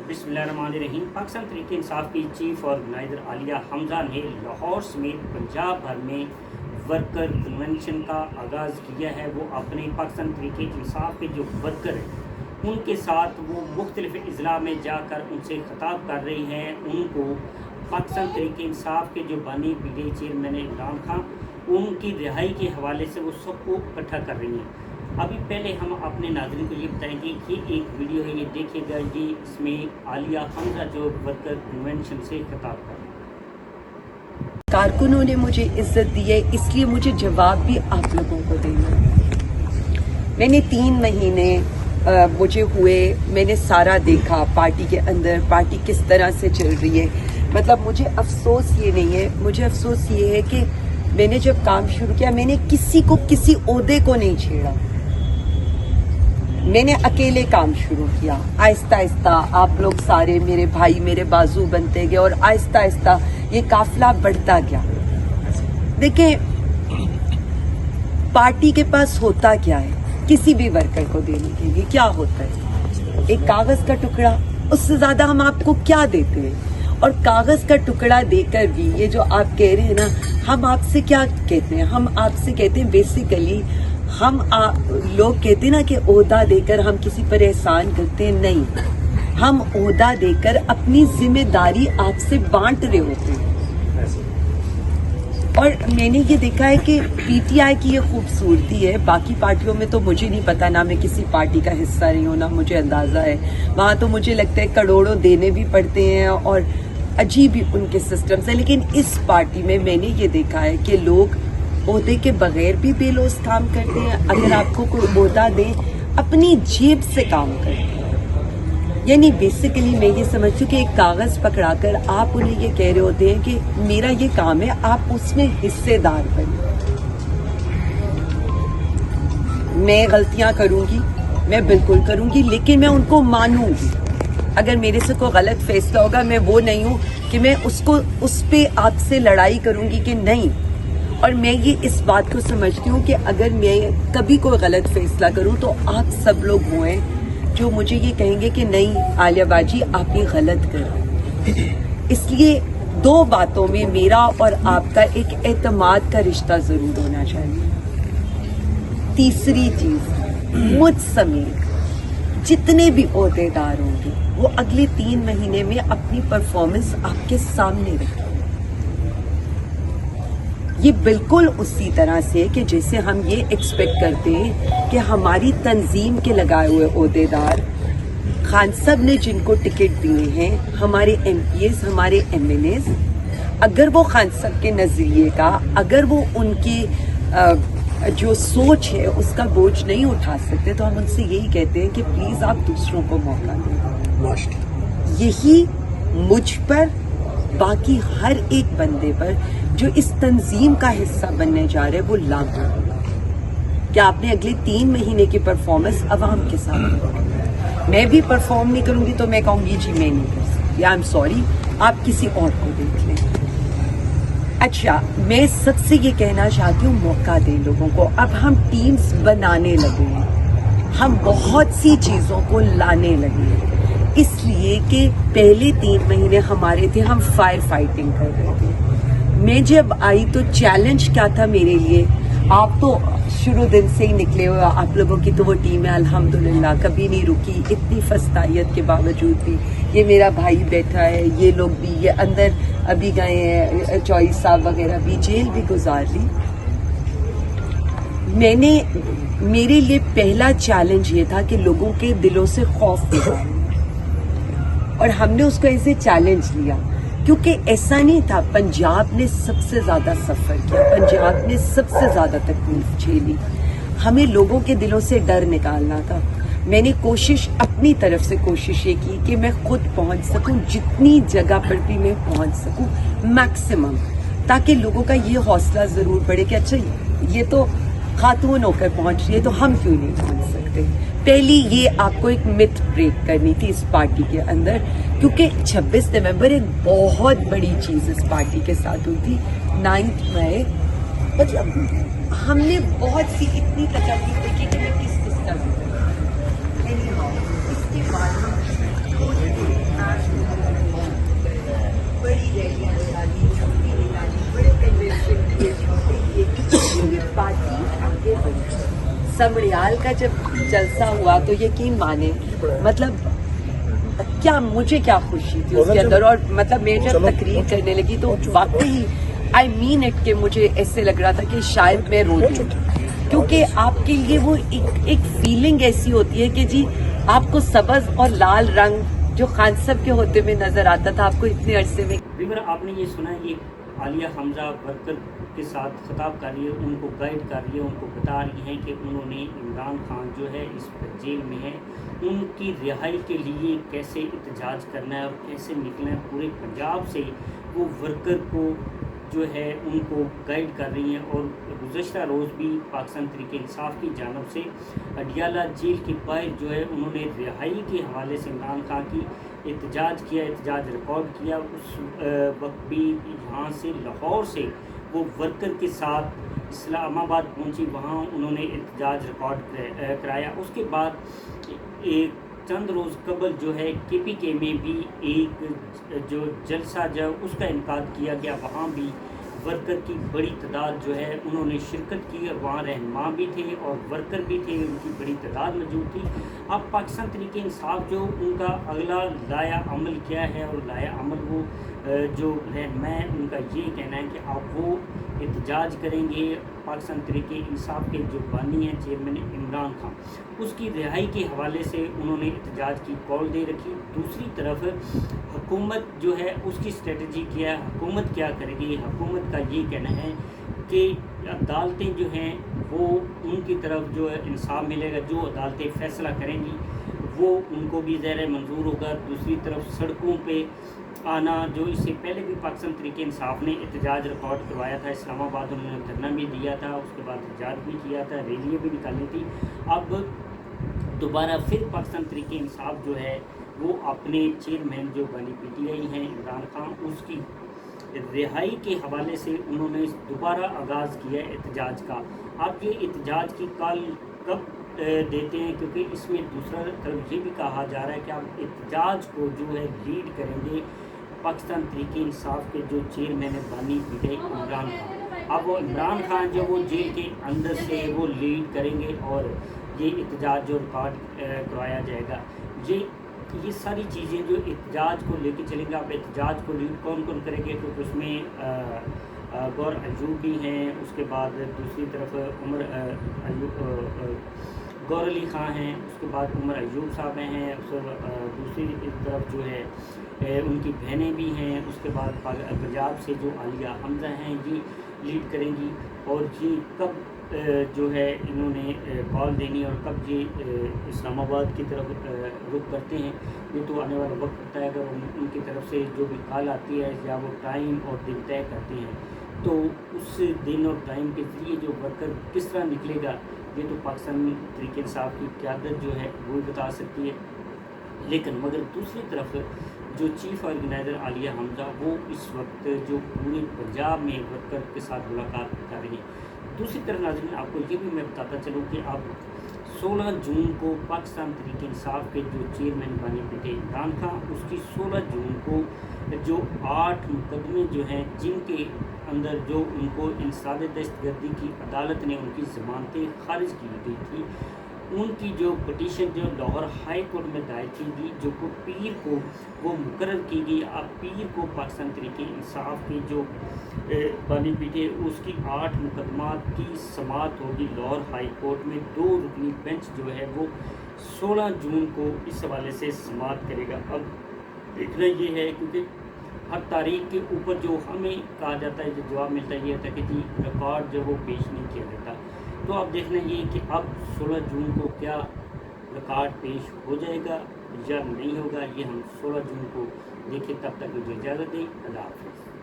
बिस्मिल्लाहिर्रहमानिर्रहीम। पाकिस्तान तहरीक इंसाफ की chief organiser Alia Hamza ने लाहौर समेत पंजाब भर में वर्कर कन्वेंशन का आगाज़ किया है। वो अपने पाकिस्तान तहरीक इंसाफ के जो वर्कर हैं उनके साथ वो मुख्तलिफ अज़ला में जाकर उनसे खिताब कर रही हैं। उनको पाकिस्तान तहरीक इंसाफ के जो बानी पीटीआई चेयरमैन इमरान खान उनकी रिहाई के हवाले से वो सबको इकट्ठा कर रही हैं। अभी पहले हम अपने नाज़रीन को ये बताएंगे कि ये एक वीडियो है, ये देखिएगा। ये इसमें आलिया हमजा जो वर्कर कन्वेंशन से खिताब कर रही हैं। कारकुनों ने मुझे इज्जत दी है, इसलिए मुझे जवाब भी आप लोगों को देना है। मैंने 3 महीने मुझे हुए, मैंने सारा देखा पार्टी के अंदर, पार्टी किस तरह से चल रही है। मतलब मुझे अफसोस ये नहीं है, मुझे अफसोस ये है कि मैंने जब काम शुरू किया मैंने किसी को किसी ओहदे को नहीं छेड़ा। मैंने अकेले काम शुरू किया। आहिस्ता आहिस्ता आप लोग सारे मेरे भाई मेरे बाजू बनते गए और आहिस्ता आहिस्ता ये काफिला बढ़ता गया। देखिए, पार्टी के पास होता क्या है, किसी भी वर्कर को देने के लिए क्या होता है? एक कागज का टुकड़ा, उससे ज्यादा हम आपको क्या देते हैं? और कागज का टुकड़ा देकर भी ये जो आप कह रहे हैं ना, हम आपसे क्या कहते हैं? हम आपसे कहते हैं बेसिकली लोग कहते हैं ना कि ओहदा देकर हम किसी पर एहसान करते हैं। नहीं, हम ओहदा देकर अपनी जिम्मेदारी आपसे बांट रहे होते हैं। और मैंने ये देखा है कि पीटीआई की ये खूबसूरती है, बाकी पार्टियों में तो मुझे नहीं पता, ना मैं किसी पार्टी का हिस्सा नहीं हूँ, ना मुझे अंदाजा है। वहाँ तो मुझे लगता है करोड़ों देने भी पड़ते हैं और अजीब ही उनके सिस्टम्स हैं। लेकिन इस पार्टी में मैंने ये देखा है कि लोग ओहदे के बगैर भी बेलोस काम करते हैं। अगर आपको कोई ओहदा दे, अपनी जेब से काम करते हैं। यानी बेसिकली मैं ये समझती हूँ कि एक कागज पकड़ाकर आप उन्हें ये कह रहे होते हैं कि मेरा ये काम है, आप उसमें हिस्सेदार बने। मैं गलतियां करूंगी, मैं बिल्कुल करूंगी, लेकिन मैं उनको मानूंगी। अगर मेरे से कोई गलत फैसला होगा, मैं वो नहीं हूँ कि मैं उस पे आपसे लड़ाई करूंगी कि नहीं। और मैं ये इस बात को समझती हूँ कि अगर मैं कभी कोई गलत फैसला करूँ तो आप सब लोग वो हैं जो मुझे ये कहेंगे कि नहीं आलिया बाजी आप ये गलत कर रहे हैं। इसलिए 2 बातों में मेरा और आपका एक एतमाद का रिश्ता जरूर होना चाहिए। तीसरी चीज, मुझ समेत जितने भी ओहदेदार होंगे वो अगले 3 महीने में अपनी परफॉर्मेंस आपके सामने रखें। ये बिल्कुल उसी तरह से कि जैसे हम ये एक्सपेक्ट करते हैं कि हमारी तंजीम के लगाए हुए ओहदेदार, खान साहब ने जिनको टिकट दिए हैं, हमारे एमपीएस, हमारे एमएनएस, अगर वो खान साहब के नजरिए का, अगर वो उनकी जो सोच है उसका बोझ नहीं उठा सकते, तो हम उनसे यही कहते हैं कि प्लीज आप दूसरों को मौका दें। यही मुझ पर, बाकी हर एक बंदे पर जो इस तंजीम का हिस्सा बनने जा रहे हैं वो लागू होगा कि आपने अगले 3 महीने की परफॉर्मेंस अवाम के साथ। मैं भी परफॉर्म नहीं करूंगी तो मैं कहूंगी जी मैं नहीं कर सकती, आई एम सॉरी, आप किसी और को देख लें। अच्छा, मैं सबसे ये कहना चाहती हूँ, मौका दें लोगों को। अब हम टीम्स बनाने लगे हैं, हम बहुत सी चीजों को लाने लगे हैं, इसलिए कि पहले 3 महीने हमारे थे, हम फायर फाइटिंग कर रहे थे। मैं जब आई तो चैलेंज क्या था मेरे लिए? आप तो शुरू दिन से ही निकले हुए, आप लोगों की तो वो टीम है अल्हम्दुलिल्लाह, कभी नहीं रुकी, इतनी फस्तायत के बावजूद भी। ये मेरा भाई बैठा है, ये लोग भी, ये अंदर अभी गए हैं, चौधरी साहब वगैरह भी जेल भी गुजार ली। मेरे लिए पहला चैलेंज ये था कि लोगों के दिलों से खौफ निकालना, और हमने उसको ऐसे चैलेंज लिया क्योंकि ऐसा नहीं था। पंजाब ने सबसे ज्यादा सफर किया, पंजाब ने सबसे ज्यादा तकलीफ झेली, हमें लोगों के दिलों से डर निकालना था। मैंने कोशिश, अपनी तरफ से कोशिश ये की कि मैं खुद पहुंच सकूं, जितनी जगह पर भी मैं पहुंच सकूं मैक्सिमम, ताकि लोगों का ये हौसला जरूर बढ़े कि अच्छा ये तो खातून होकर पहुंच रही है तो हम क्यों नहीं पहुंच सकते। पहली ये आपको एक मिथ ब्रेक करनी थी इस पार्टी के अंदर, क्योंकि 26 नवंबर एक बहुत बड़ी चीज इस पार्टी के साथ हुई थी। 9 मई, मतलब हमने बहुत सी इतनी तकलीफ देखी कि मैं किस तरह इसके बाद समड़ियाल का जब जलसा हुआ तो यकीन माने मतलब क्या मुझे क्या खुशी थी उसके अंदर, और मतलब मैं जब तकरीर करने लगी तो वाकई आई मीन इट कि मुझे ऐसे लग रहा था कि शायद मैं रो दूं, क्योंकि आपके लिए वो एक फीलिंग ऐसी होती है कि जी आपको सब्ज और लाल रंग जो खान साहब के होते में नजर आता था आपको इतने अरसे में। विवर आपने ये सुना, ये आलिया हमजा वर्कर के साथ खिताब कर रही है, उनको गाइड कर रही है, उनको बता रही हैं कि उन्होंने इमरान खान जो है इस जेल में है, उनकी रिहाई के लिए कैसे एहतजाज करना है और कैसे निकलना है। पूरे पंजाब से वो वर्कर को जो है उनको गाइड कर रही हैं। और गुज़श्ता रोज़ भी पाकिस्तान तहरीक इंसाफ की जानब से अडियाला जेल के बाहर जो है उन्होंने रिहाई के हवाले से इमरान खान की एहतजाज किया, एहतजाज रिकॉर्ड किया। उस वक्त भी यहाँ से लाहौर से वो वर्कर के साथ इस्लामाबाद पहुँची, वहाँ उन्होंने एहतजाज रिकॉर्ड कराया। उसके बाद एक चंद रोज़ कबल जो है KPK में भी एक जो जलसा जो उसका इनकाद किया गया, वहाँ भी वर्कर की बड़ी तादाद जो है उन्होंने शिरकत की और वहाँ रहनुमा भी थे और वर्कर भी थे, उनकी बड़ी तादाद मौजूद थी। अब पाकिस्तान तहरीक इंसाफ जो उनका अगला लाया अमल क्या है, और लाया अमल वो जो रहनुमा है उनका ये कहना है कि आप वो एहतजाज करेंगे पाकिस्तान तहरीक इंसाफ के जो बानी हैं चेयरमैन इमरान खान, उसकी रिहाई के हवाले से उन्होंने एहतजाज की कॉल दे रखी। दूसरी तरफ हुकूमत जो है उसकी स्ट्रेटजी क्या है, हुकूमत क्या करेगी। हुकूमत का ये कहना है कि अदालतें जो हैं वो उनकी तरफ जो है इंसाफ मिलेगा, जो अदालतें फ़ैसला करेंगी वो उनको भी ज़ाहिर मंजूर होगा। दूसरी तरफ सड़कों पे आना, जो इससे पहले भी पाकिस्तान तहरीक इंसाफ ने एहतजाज रिकॉर्ड करवाया था, इस्लामाबाद उन्होंने धरना भी दिया था, उसके बाद एहतजाज भी किया था, रैलियाँ भी निकाली थी। अब दोबारा फिर पाकिस्तान तहरीक इंसाफ जो है वो अपने चेयरमैन जो बानी PTI हैं इमरान खान, उसकी रिहाई के हवाले से उन्होंने दोबारा आगाज़ किया एहतजाज का। अब ये एहतजाज की कॉल कब देते हैं, क्योंकि इसमें दूसरा तरफ ये भी कहा जा रहा है कि आप एहतजाज को जो है लीड करेंगे पाकिस्तान तहरीक इंसाफ के जो चेयरमैन बानी PTI इमरान खान। अब वो इमरान खान जो वो जेल के अंदर से वो लीड करेंगे और ये एहतजाज जो रिकॉर्ड करवाया जाएगा, ये सारी चीज़ें जो एहतजाज को लेके चलेंगे। अब एहतजाज को लीड कौन कौन करेंगे, क्योंकि उसमें गौर अयूब भी हैं, उसके बाद दूसरी तरफ गौर अली ख़ान हैं, उसके बाद उमर अयूब साहब हैं, दूसरी तरफ जो है उनकी बहनें भी हैं, उसके बाद पंजाब से जो आलिया हमजा हैं ये लीड करेंगी। और ये कब जो है इन्होंने कॉल देनी और कब ये इस्लामाबाद की तरफ रुख करते हैं, ये तो आने वाला वक्त होता है। अगर उनकी तरफ से जो भी कॉल आती है या वो टाइम और दिन तय करते हैं, तो उस दिन और टाइम के ज़रिए जो वर्कर किस तरह निकलेगा, ये तो पाकिस्तान तहरीक इंसाफ की क़यादत जो है वो बता सकती है। लेकिन मगर दूसरी तरफ जो चीफ़ ऑर्गेनाइज़र आलिया हमजा वो इस वक्त जो पूरे पंजाब में वर्कर के साथ मुलाकात कर रही है। दूसरी तरफ नाज़रीन आपको ये भी मैं बताता चलूँ कि अब 16 जून को पाकिस्तान तहरीक इंसाफ के जो चेयरमैन बानी PTI इमरान खान, उसकी 16 जून को जो 8 मुकदमे जो हैं जिनके अंदर जो उनको इंसाद दहशतगर्दी की अदालत ने उनकी ज़मानतें खारिज की गई थी, उनकी जो पटिशन जो लाहौर हाई कोर्ट में दायर की गई, जो को पीर को वो मुकर्रर की गई। अब पीर को पाकिस्तान तहरीक इंसाफ की जो बानी PTI उसकी 8 मुकदमात की समाअत होगी लाहौर हाई कोर्ट में। 2 रुकनी बेंच जो है वो 16 जून को इस हवाले से समाअत करेगा। अब देखना ये है, क्योंकि हर तारीख के ऊपर जो हमें कहा जाता है, जो जवाब मिलता है ये था कि जी रिकॉर्ड जो वो पेश नहीं किया जाता। तो अब देखना ये कि अब 16 जून को क्या रिकॉर्ड पेश हो जाएगा या नहीं होगा, ये हम 16 जून को देखें। तब तक मुझे इजाज़त दें। अल्लाह हाफ़िज़।